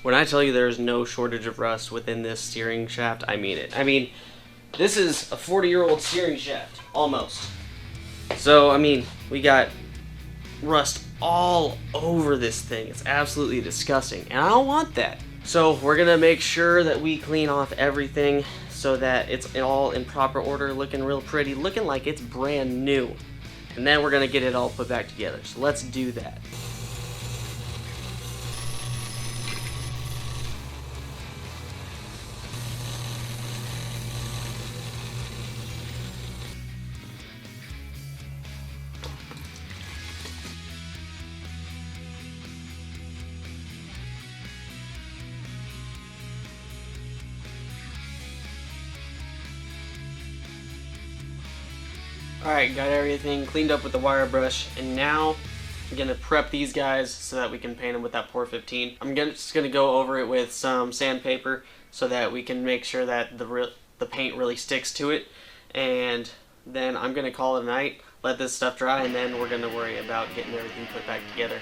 When I tell you there's no shortage of rust within this steering shaft, I mean it. I mean, this is a 40-year-old steering shaft, almost. So, I mean, we got rust all over this thing. It's absolutely disgusting, and I don't want that. So we're gonna make sure that we clean off everything so that it's all in proper order, looking real pretty, looking like it's brand new. And then we're gonna get it all put back together. So let's do that. Alright, got everything cleaned up with the wire brush, and now I'm going to prep these guys so that we can paint them with that Pour 15. I'm just going to go over it with some sandpaper so that we can make sure that the paint really sticks to it, and then I'm going to call it a night, let this stuff dry, and then we're going to worry about getting everything put back together.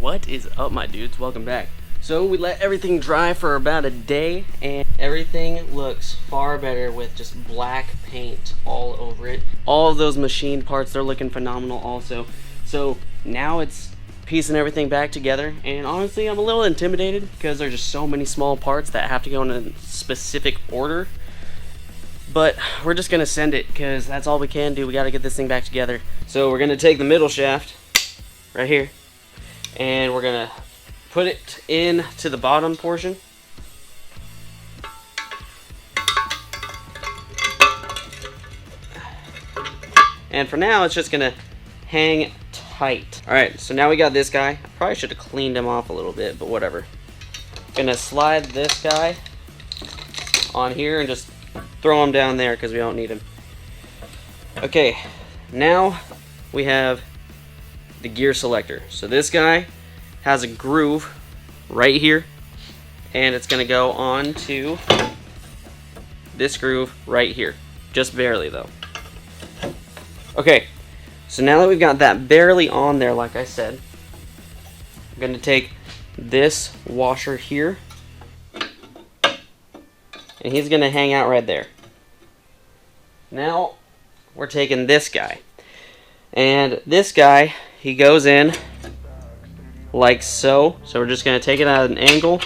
What is up, my dudes? Welcome back. So we let everything dry for about a day, and everything looks far better with just black paint all over it. All of those machine parts, they're looking phenomenal also. So now it's piecing everything back together, and honestly I'm a little intimidated because there's just so many small parts that have to go in a specific order. But we're just gonna send it because that's all we can do. We gotta get this thing back together. So we're gonna take the middle shaft right here, and we're gonna put it into the bottom portion. And for now, it's just gonna hang tight. All right, so now we got this guy. I probably should have cleaned him off a little bit, but whatever. Gonna slide this guy on here and just throw him down there because we don't need him. Okay, now we have the gear selector. So this guy has a groove right here, and it's gonna go on to this groove right here, just barely though. Okay, so now that we've got that barely on there, like I said, I'm gonna take this washer here, and he's gonna hang out right there. Now we're taking this guy, and this guy, he goes in like so. So we're just going to take it at an angle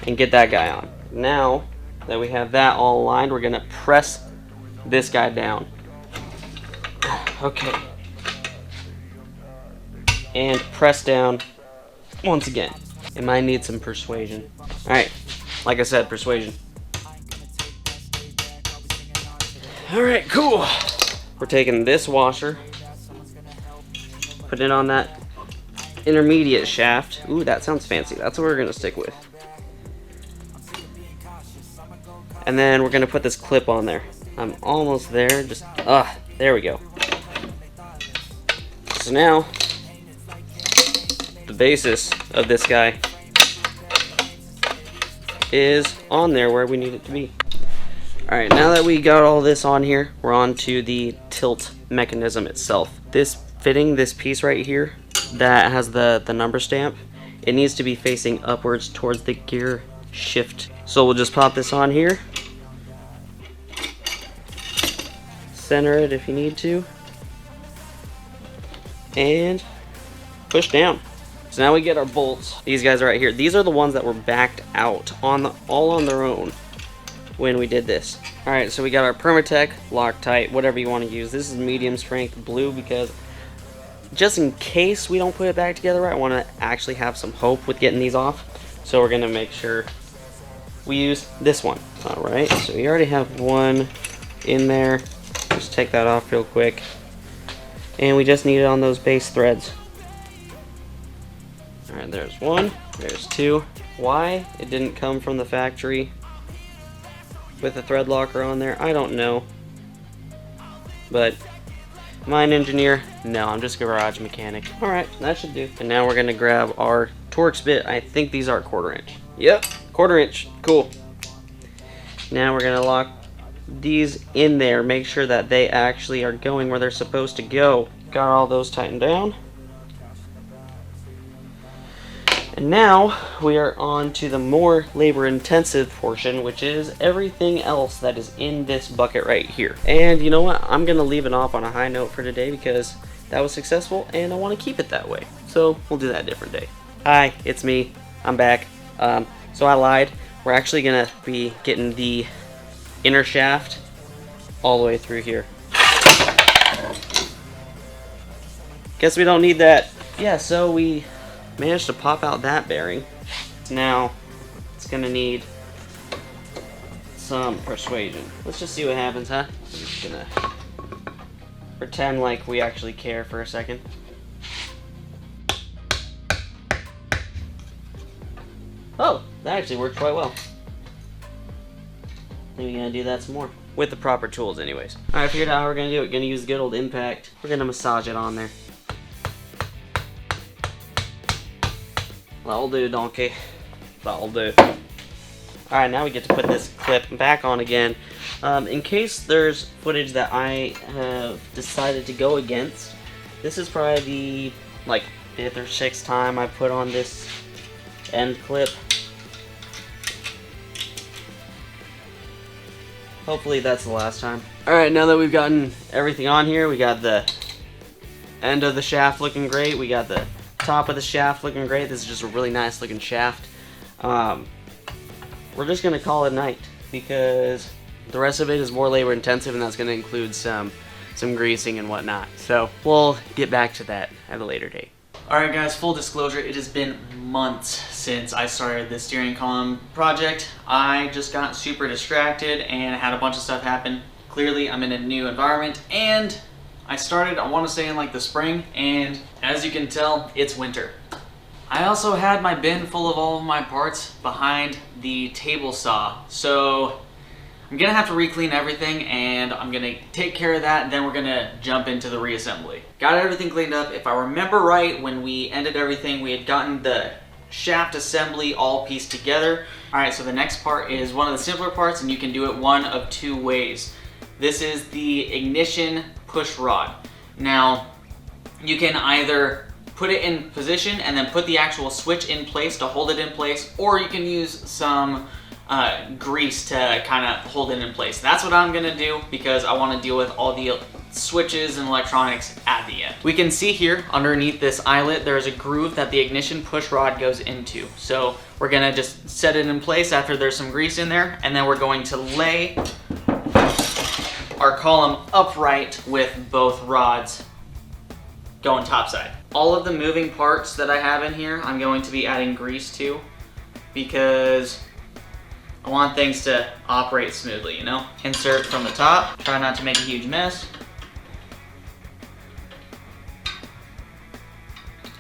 and get that guy on. Now that we have that all aligned, we're going to press this guy down. Okay. And press down once again. It might need some persuasion. Alright, like I said, persuasion. Alright, cool. We're taking this washer, put it on that intermediate shaft. Ooh, that sounds fancy. That's what we're gonna stick with. And then we're gonna put this clip on there. I'm almost there. Just there we go. So now the basis of this guy is on there where we need it to be. Alright, now that we got all this on here, we're on to the tilt mechanism itself. This piece right here that has the number stamp, it needs to be facing upwards towards the gear shift. So we'll just pop this on here, center it if you need to, and push down. So now we get our bolts. These guys are right here. These are the ones that were backed out all on their own when we did this. Alright, so we got our Permatech, Loctite, whatever you want to use. This is medium strength blue because just in case we don't put it back together right, I want to actually have some hope with getting these off. So we're going to make sure we use this one. Alright, so we already have one in there. Just take that off real quick. And we just need it on those base threads. Alright, there's one, there's two. Why it didn't come from the factory with a thread locker on there, I don't know. But Am I an engineer? No, I'm just a garage mechanic. Alright, that should do. And now we're gonna grab our Torx bit. I think these are 1/4 inch. Yep, 1/4 inch. Cool. Now we're gonna lock these in there. Make sure that they actually are going where they're supposed to go. Got all those tightened down. And now we are on to the more labor intensive portion, which is everything else that is in this bucket right here. And you know what? I'm gonna leave it off on a high note for today because that was successful and I want to keep it that way. So we'll do that a different day. Hi, it's me. I'm back. So I lied. We're actually gonna be getting the inner shaft all the way through here. Guess we don't need that. Yeah, so we managed to pop out that bearing. Now it's gonna need some persuasion. Let's just see what happens, huh? I'm just gonna pretend like we actually care for a second. Oh, that actually worked quite well. I think we're gonna do that some more. With the proper tools anyways. Alright, I figured out how we're gonna do it. Gonna use the good old impact. We're gonna massage it on there. That'll do, donkey. That'll do. Alright, now we get to put this clip back on again. In case there's footage that I have decided to go against, this is probably the like 5th or 6th time I put on this end clip. Hopefully that's the last time. Alright, now that we've gotten everything on here, we got the end of the shaft looking great, we got the top of the shaft looking great. This is just a really nice looking shaft. We're just gonna call it a night because the rest of it is more labor intensive, and that's gonna include some greasing and whatnot. So we'll get back to that at a later date. Alright guys, full disclosure, it has been months since I started this steering column project. I just got super distracted and had a bunch of stuff happen. Clearly I'm in a new environment, and I started, I want to say in like the spring, and as you can tell, it's winter. I also had my bin full of all of my parts behind the table saw, so I'm gonna have to re-clean everything, and I'm gonna take care of that, and then we're gonna jump into the reassembly. Got everything cleaned up. If I remember right, when we ended everything, we had gotten the shaft assembly all pieced together. Alright, so the next part is one of the simpler parts, and you can do it one of 2 ways. This is the ignition push rod. Now, you can either put it in position and then put the actual switch in place to hold it in place, or you can use some grease to kind of hold it in place. That's what I'm gonna do because I want to deal with all the switches and electronics at the end. We can see here underneath this eyelet there's a groove that the ignition push rod goes into. So we're gonna just set it in place after there's some grease in there, and then we're going to lay our column upright with both rods going topside. All of the moving parts that I have in here I'm going to be adding grease to because I want things to operate smoothly, you know? Insert from the top, try not to make a huge mess.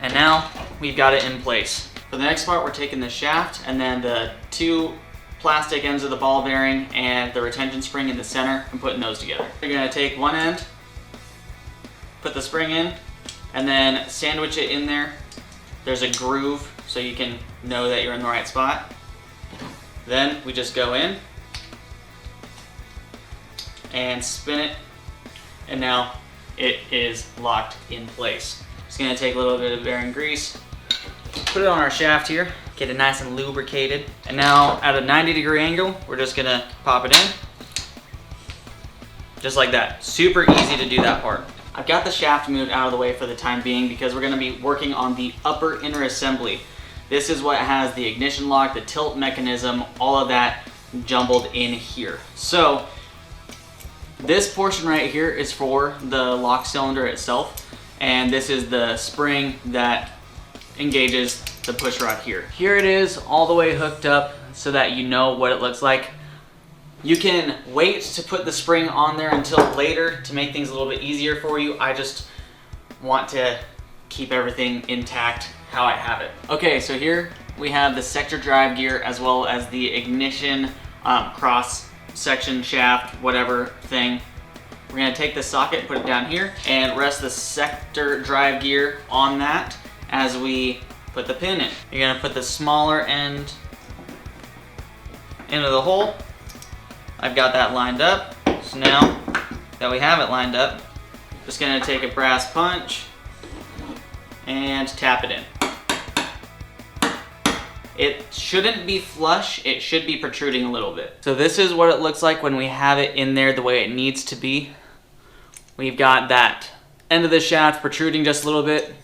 And now we've got it in place. For the next part, we're taking the shaft and then the 2 plastic ends of the ball bearing and the retention spring in the center and putting those together. You're gonna take one end, put the spring in, and then sandwich it in there. There's a groove so you can know that you're in the right spot. Then we just go in and spin it, and now it is locked in place. Just gonna take a little bit of bearing grease, put it on our shaft here, get it nice and lubricated. And now at a 90-degree angle, we're just gonna pop it in. Just like that. Super easy to do that part. I've got the shaft moved out of the way for the time being because we're gonna be working on the upper inner assembly. This is what has the ignition lock, the tilt mechanism, all of that jumbled in here. So this portion right here is for the lock cylinder itself, and this is the spring that engages the push rod here. Here it is all the way hooked up so that you know what it looks like. You can wait to put the spring on there until later to make things a little bit easier for you. I just want to keep everything intact how I have it. Okay, so here we have the sector drive gear as well as the ignition cross section shaft, whatever thing. We're gonna take the socket, put it down here, and rest the sector drive gear on that as we put the pin in. You're gonna put the smaller end into the hole. I've got that lined up. So now that we have it lined up, just gonna take a brass punch and tap it in. It shouldn't be flush, it should be protruding a little bit. So this is what it looks like when we have it in there the way it needs to be. We've got that end of the shaft protruding just a little bit,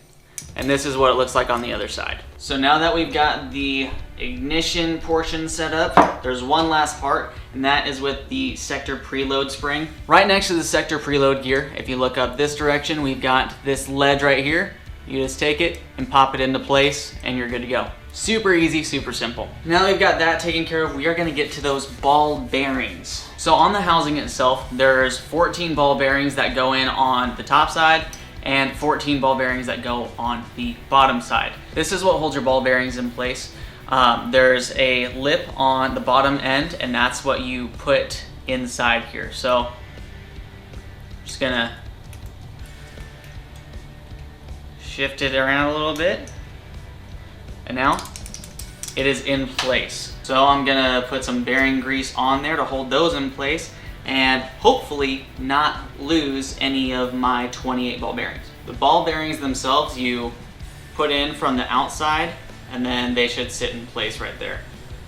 and this is what it looks like on the other side. So now that we've got the ignition portion set up, there's one last part, and that is with the sector preload spring. Right next to the sector preload gear, if you look up this direction, we've got this ledge right here. You just take it and pop it into place, and you're good to go. Super easy, super simple. Now that we've got that taken care of, we are gonna get to those ball bearings. So on the housing itself, there's 14 ball bearings that go in on the top side and 14 ball bearings that go on the bottom side. This is what holds your ball bearings in place. There's a lip on the bottom end, and that's what you put inside here. So just gonna shift it around a little bit. And now it is in place. So I'm gonna put some bearing grease on there to hold those in place and hopefully not lose any of my 28 ball bearings. The ball bearings themselves you put in from the outside, and then they should sit in place right there.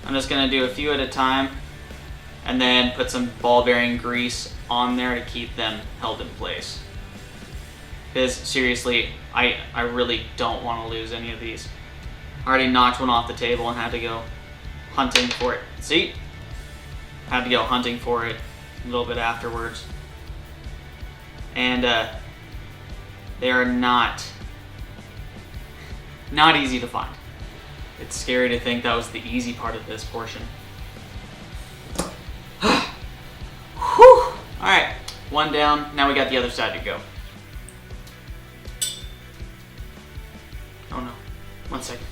I'm just gonna do a few at a time and then put some ball bearing grease on there to keep them held in place. Because seriously, I really don't want to lose any of these. I already knocked one off the table and had to go hunting for it. See? Had to go hunting for it a little bit afterwards. And they are not easy to find. It's scary to think that was the easy part of this portion. Whew! Alright, one down. Now we got the other side to go. Oh no. One second.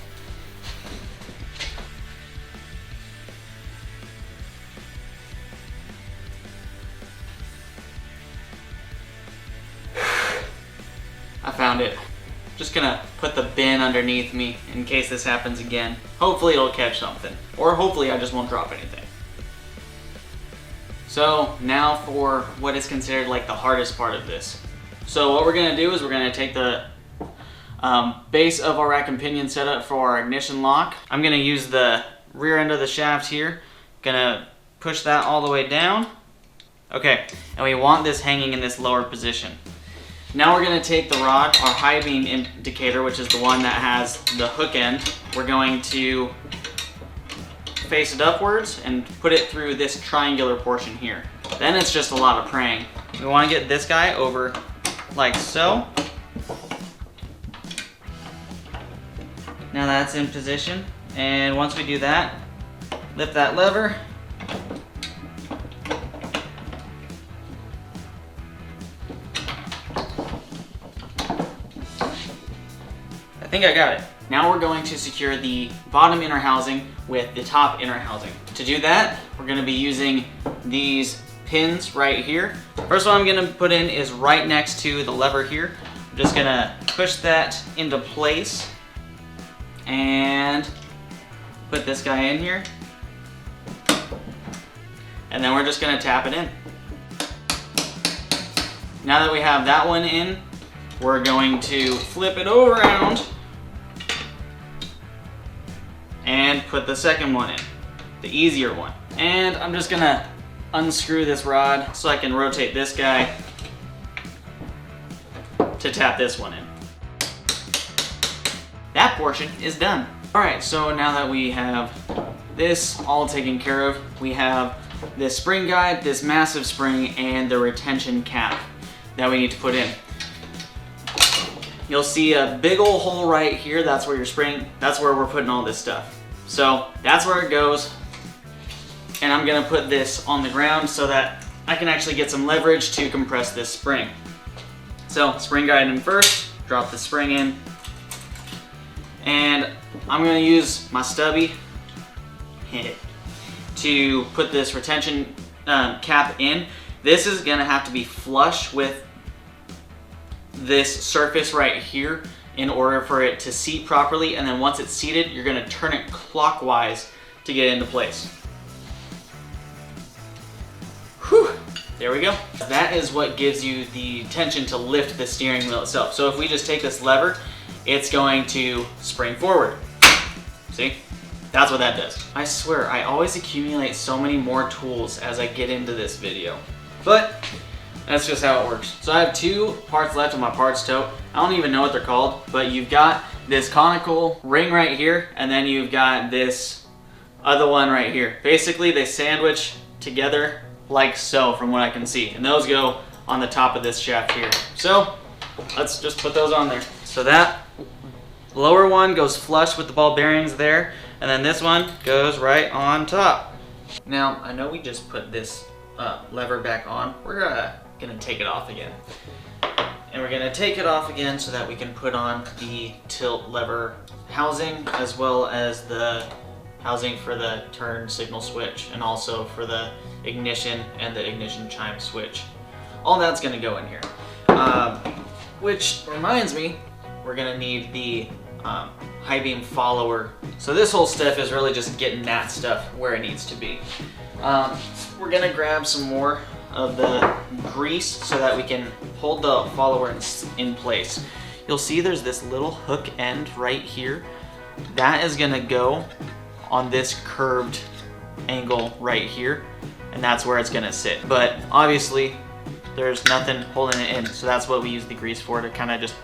I found it. Just gonna put the bin underneath me in case this happens again. Hopefully it'll catch something. Or hopefully I just won't drop anything. So now for what is considered like the hardest part of this. So what we're gonna do is we're gonna take the base of our rack and pinion setup for our ignition lock. I'm gonna use the rear end of the shaft here. Gonna push that all the way down. Okay, and we want this hanging in this lower position. Now we're gonna take the rod, our high beam indicator, which is the one that has the hook end. We're going to face it upwards and put it through this triangular portion here. Then it's just a lot of praying. We wanna get this guy over like so. Now that's in position. And once we do that, lift that lever. I think I got it. Now we're going to secure the bottom inner housing with the top inner housing. To do that, we're gonna be using these pins right here. First one I'm gonna put in is right next to the lever here. I'm just gonna push that into place and put this guy in here. And then we're just gonna tap it in. Now that we have that one in, we're going to flip it around and put the second one in, the easier one. And I'm just gonna unscrew this rod so I can rotate this guy to tap this one in. That portion is done. All right, so now that we have this all taken care of, we have this spring guide, this massive spring, and the retention cap that we need to put in. You'll see a big old hole right here. That's where your spring, that's where we're putting all this stuff. So that's where it goes. And I'm gonna put this on the ground so that I can actually get some leverage to compress this spring. So spring guide in first, drop the spring in. And I'm gonna use my stubby to put this retention cap in. This is gonna have to be flush with this surface right here in order for it to seat properly, and then once it's seated, you're gonna turn it clockwise to get into place. Whew, there we go. That is what gives you the tension to lift the steering wheel itself. So if we just take this lever, it's going to spring forward. See? That's what that does. I swear, I always accumulate so many more tools as I get into this video. But that's just how it works. So I have 2 parts left on my parts tote. I don't even know what they're called, but you've got this conical ring right here, and then you've got this other one right here. Basically, they sandwich together like so from what I can see. And those go on the top of this shaft here. So let's just put those on there. So that lower one goes flush with the ball bearings there, and then this one goes right on top. Now, I know we just put this lever back on. We're gonna take it off again. And we're gonna take it off again so that we can put on the tilt lever housing, as well as the housing for the turn signal switch, and also for the ignition and the ignition chime switch. All that's gonna go in here. Which reminds me, we're gonna need the high beam follower. So this whole stuff is really just getting that stuff where it needs to be. We're gonna grab some more of the grease so that we can hold the follower in place. You'll see there's this little hook end right here. That is gonna go on this curved angle right here, and that's where it's gonna sit. But obviously there's nothing holding it in, so that's what we use the grease for, to kind of just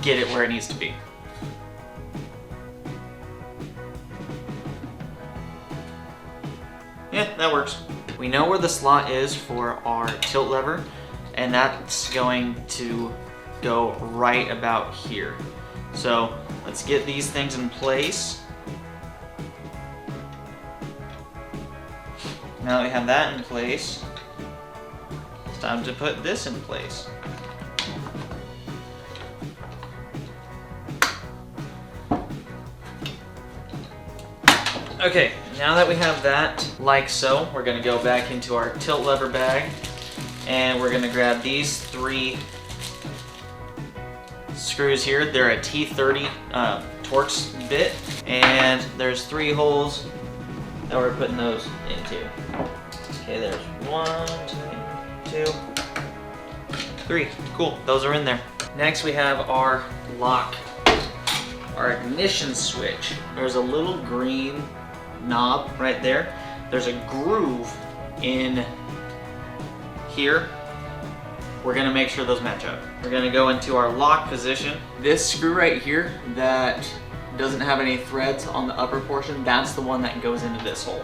get it where it needs to be. Yeah, that works. We know where the slot is for our tilt lever, and that's going to go right about here. So let's get these things in place. Now that we have that in place, it's time to put this in place. Okay, now that we have that like so, we're gonna go back into our tilt lever bag, and we're gonna grab these 3 screws here. They're a T30 Torx bit, and there's 3 holes that we're putting those into. Okay, there's 1, 2, 3. Cool, those are in there. Next we have our lock, our ignition switch. There's a little green knob right there. There's a groove in here. We're gonna make sure those match up. We're gonna go into our lock position. This screw right here that doesn't have any threads on the upper portion, that's the one that goes into this hole.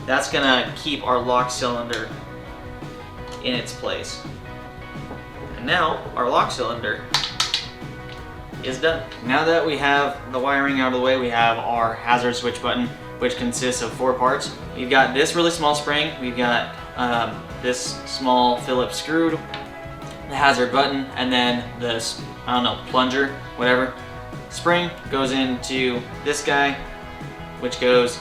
That's gonna keep our lock cylinder in its place. And now our lock cylinder is done. Now that we have the wiring out of the way, we have our hazard switch button, which consists of 4 parts. We've got this really small spring, we've got this small Phillips screw, the hazard button, and then this, I don't know, plunger, whatever. Spring goes into this guy, which goes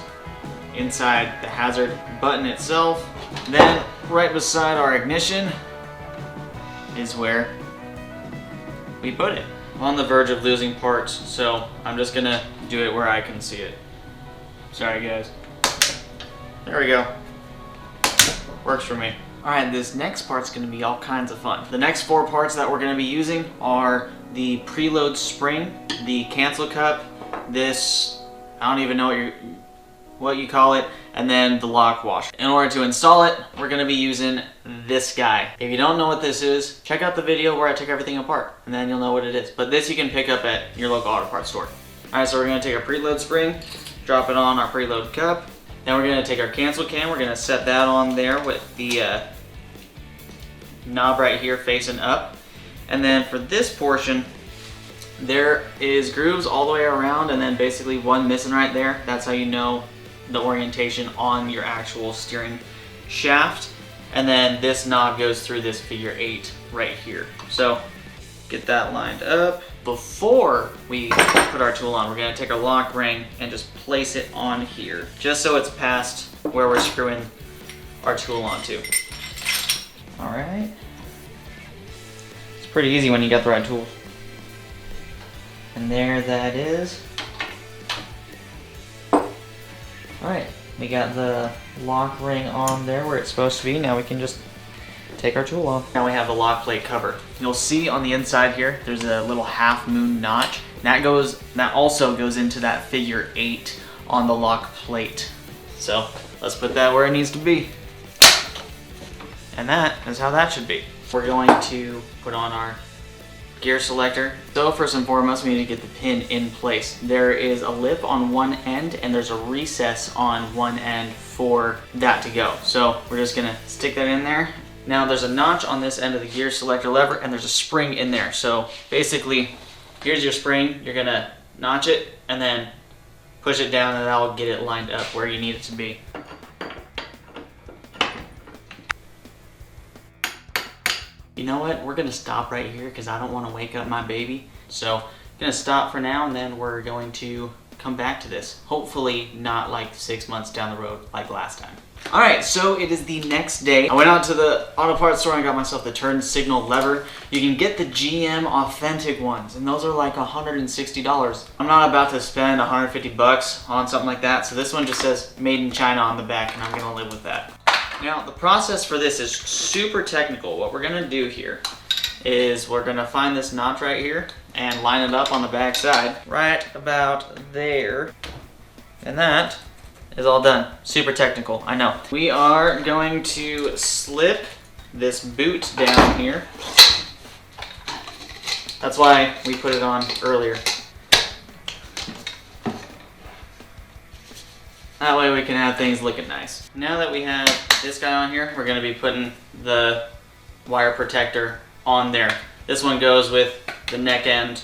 inside the hazard button itself. Then right beside our ignition is where we put it. I'm on the verge of losing parts, so I'm just gonna do it where I can see it. Sorry guys. There we go. Works for me. Alright, this next part's gonna be all kinds of fun. The next 4 parts that we're gonna be using are the preload spring, the cancel cup, this, I don't even know what you call it, and then the lock washer. In order to install it, we're gonna be using this guy. If you don't know what this is, check out the video where I took everything apart, and then you'll know what it is. But this you can pick up at your local auto parts store. Alright, so we're gonna take our preload spring, drop it on our preload cup. Then we're gonna take our cancel cam, we're gonna set that on there with the knob right here facing up. And then for this portion, there is grooves all the way around, and then basically one missing right there. That's how you know the orientation on your actual steering shaft. And then this knob goes through this figure 8 right here. So get that lined up. Before we put our tool on, we're gonna take our lock ring and just place it on here, just so it's past where we're screwing our tool onto. All right. It's pretty easy when you got the right tool. And there that is. All right, we got the lock ring on there where it's supposed to be. Now we can just take our tool off. Now we have the lock plate cover. You'll see on the inside here, there's a little half moon notch. That also goes into that figure 8 on the lock plate. So let's put that where it needs to be. And that is how that should be. We're going to put on our gear selector. So first and foremost, we need to get the pin in place. There is a lip on one end and there's a recess on one end for that to go. So we're just gonna stick that in there. Now there's a notch on this end of the gear selector lever and there's a spring in there. So basically, here's your spring. You're gonna notch it and then push it down and that'll get it lined up where you need it to be. You know what? We're gonna stop right here because I don't want to wake up my baby. So I'm gonna stop for now and then we're going to come back to this. Hopefully not like 6 months down the road like last time. All right, so it is the next day. I went out to the auto parts store and got myself the turn signal lever. You can get the GM authentic ones and those are like $160. I'm not about to spend 150 bucks on something like that. So this one just says made in China on the back and I'm gonna live with that. Now, the process for this is super technical. What we're gonna do here is we're gonna find this notch right here and line it up on the back side, right about there. And that is all done. Super technical, I know. We are going to slip this boot down here. That's why we put it on earlier. That way we can have things looking nice. Now that we have this guy on here, we're gonna be putting the wire protector on there. This one goes with the neck end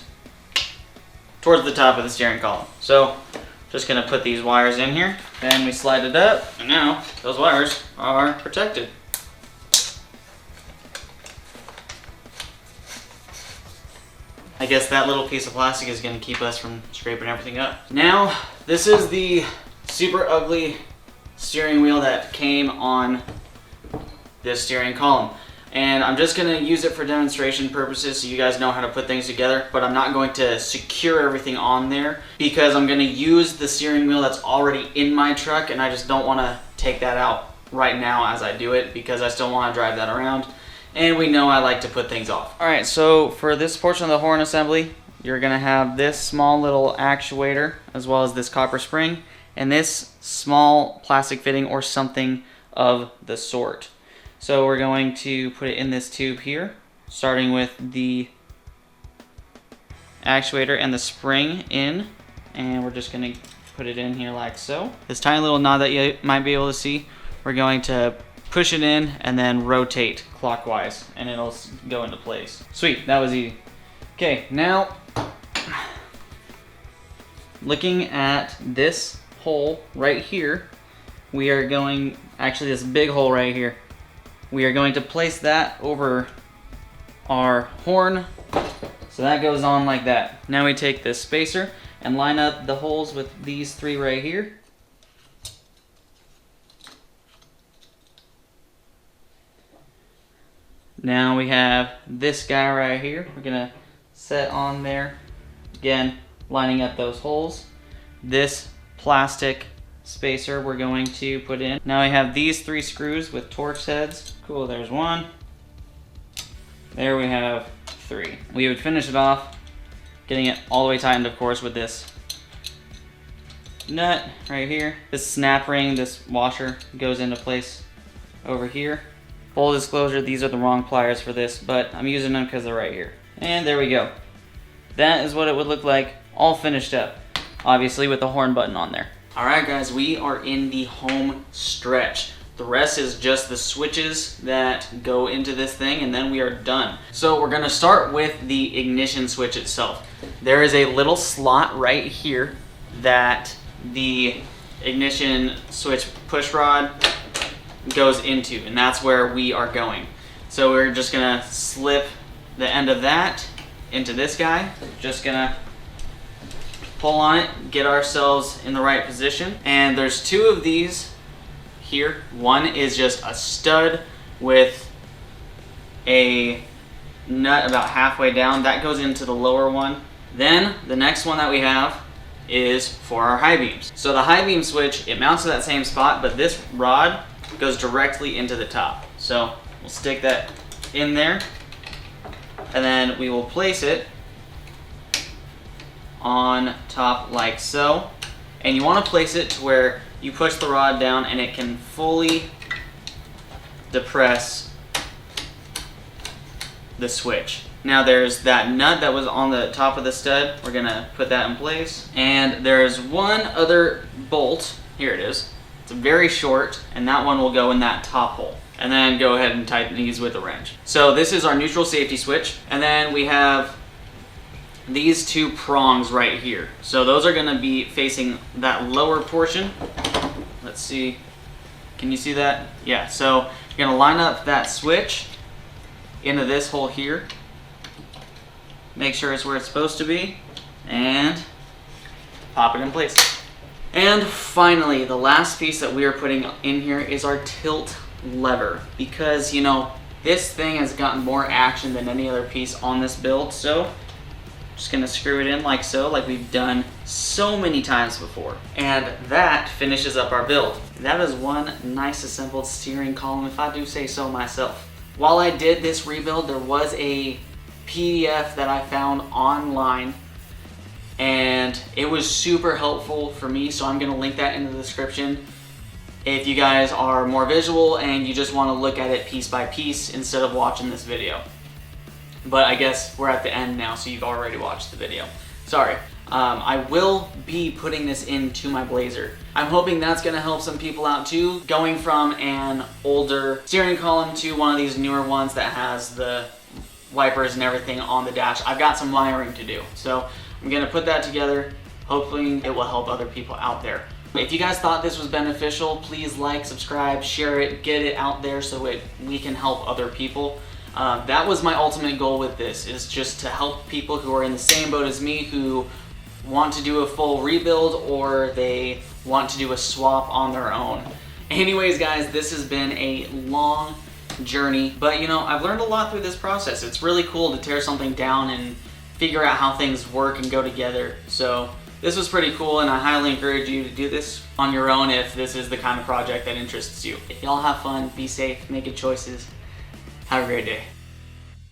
towards the top of the steering column. So, just gonna put these wires in here, then we slide it up, and now those wires are protected. I guess that little piece of plastic is gonna keep us from scraping everything up. Now, this is the super ugly steering wheel that came on this steering column. And I'm just gonna use it for demonstration purposes so you guys know how to put things together, but I'm not going to secure everything on there because I'm gonna use the steering wheel that's already in my truck and I just don't wanna take that out right now as I do it because I still wanna drive that around. And we know I like to put things off. All right, so for this portion of the horn assembly, you're gonna have this small little actuator as well as this copper spring and this small plastic fitting or something of the sort. So we're going to put it in this tube here, starting with the actuator and the spring in, and we're just gonna put it in here like so. This tiny little knob that you might be able to see, we're going to push it in and then rotate clockwise and it'll go into place. Sweet, that was easy. Okay, now looking at this hole right here, we are going, actually this big hole right here, we are going to place that over our horn. So that goes on like that. Now we take this spacer and line up the holes with these three right here. Now we have this guy right here. We're gonna set on there. Again, lining up those holes. This plastic spacer we're going to put in. Now we have these three screws with Torx heads. Cool, there's one. There we have three. We would finish it off, getting it all the way tightened, of course, with this nut right here. This snap ring, this washer goes into place over here. Full disclosure, these are the wrong pliers for this, but I'm using them because they're right here. And there we go. That is what it would look like all finished up, obviously with the horn button on there. Alright guys, we are in the home stretch. The rest is just the switches that go into this thing and then we are done. So we're going to start with the ignition switch itself. There is a little slot right here that the ignition switch push rod goes into, and that's where we are going. So we're just going to slip the end of that into this guy. Just going to pull on it, get ourselves in the right position. And there's two of these here. One is just a stud with a nut about halfway down. That goes into the lower one. Then the next one that we have is for our high beams. So the high beam switch, it mounts to that same spot, but this rod goes directly into the top. So we'll stick that in there, and then we will place it on top like so. And you want to place it to where you push the rod down and it can fully depress the switch. Now there's that nut that was on the top of the stud. We're gonna put that in place. And there's one other bolt. Here it is. It's very short, and that one will go in that top hole. And then go ahead and tighten these with a wrench. So this is our neutral safety switch. And then we have these two prongs right here. So those are gonna be facing that lower portion. Let's see, can you see that? Yeah, so you're gonna line up that switch into this hole here. Make sure it's where it's supposed to be, and pop it in place. And finally, the last piece that we are putting in here is our tilt lever, because you know, this thing has gotten more action than any other piece on this build. So just gonna screw it in like so, like we've done so many times before. And that finishes up our build. That is one nice assembled steering column, if I do say so myself. While I did this rebuild, there was a PDF that I found online, and it was super helpful for me, so I'm gonna link that in the description if you guys are more visual and you just want to look at it piece by piece instead of watching this video. But I guess we're at the end now, so you've already watched the video. Sorry. I will be putting this into my Blazer. I'm hoping that's gonna help some people out too, going from an older steering column to one of these newer ones that has the wipers and everything on the dash. I've got some wiring to do, so I'm gonna put that together. Hopefully it will help other people out there. If you guys thought this was beneficial, please like, subscribe, share it, get it out there so we can help other people. That was my ultimate goal with this, is just to help people who are in the same boat as me, who want to do a full rebuild or they want to do a swap on their own. Anyways guys, this has been a long journey, but you know, I've learned a lot through this process. It's really cool to tear something down and figure out how things work and go together. So this was pretty cool, and I highly encourage you to do this on your own if this is the kind of project that interests you. Y'all have fun, be safe, make good choices. Have a great day.